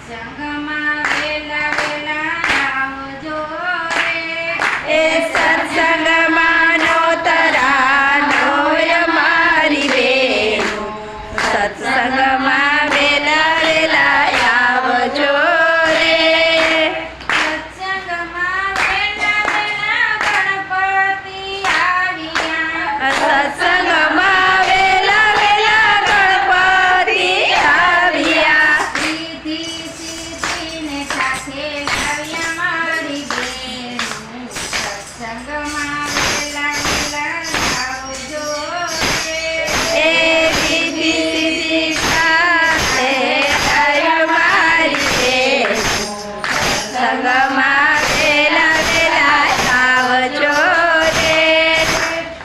સત્સંગમાં વેલા વેલા આવજો રે. એ સત્સંગમાં નો તરાનો મારી બેનો, સત્સંગમાં વેલા વેલા આવજો રે. સત્સંગમાં વેલા વેલા ગણપતિ આવ્યા. સત્સંગમાં વેલા વેલા ગણપતિ આવ્યા. સીધી સીધીને સાથે આવ્યા મારી બેનો. સત્સંગમાં વેલા વેલા આવજો રે. એ દીદી સાથે આવ્યો મારી બેનો, સત્સંગમાં વેલા વેલા આવજો રે.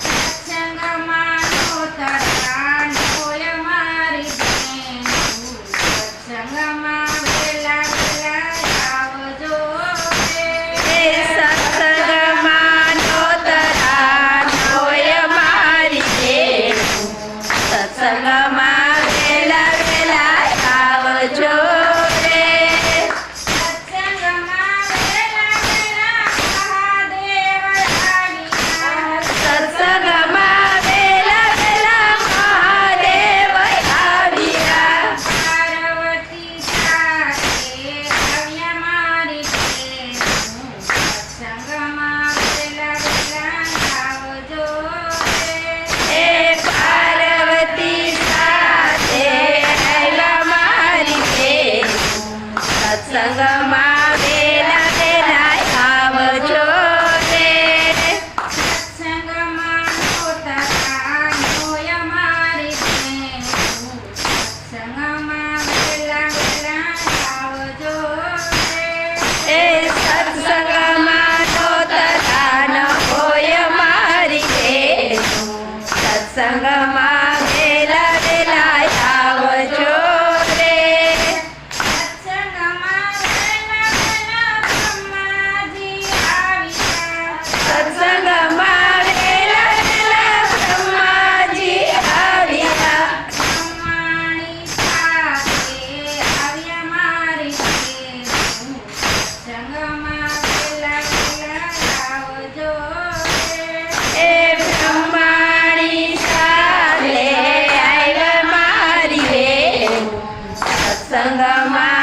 સત્સંગમાં નો તરાનો મારી બેનો. સત્સંગમાં વેલા વેલા આવજો રે. એ સત્સંગમાં નો તરાનો મારી બેનો, સત્સંગમાં વેલા વેલા આવજો રે. સત્સંગમાં વેલા વેલા મહાદેવ આવ્યા. સત્સંગમાં વેલા વેલા મહાદેવ આવ્યા. પાર્વતી સાથે આવ્યા મારી બેનો. સત્સંગમાં વેલા વેલા આવજો રે. એ પાર્વતી સાથે આવ્યા મારી બેનો, સત્સંગમાં વેલા વેલા આવજો રે. સત્સંગમાં નો તરાનો મારી બેનો. સત્સંગમાં વેલા વેલા આવજો રે. એ સત્સંગમાં નો તરાન હોય મારી બેનો, સત્સંગમાં વેલા વેલા આવજો રે. સત્સંગમાં વેલા વેલા બ્રહ્માજી આવ્યા. સત્સંગમાં વેલા વેલા બ્રહ્માજી આવ્યા. બ્રહ્માણી સાથે આવ્યા મારી બેનો. સત્સંગમાં વેલા વેલા આવજો રે. એ બ્રહ્માણી સાથે આવ્યા મારી બેનો, સત્સંગમાં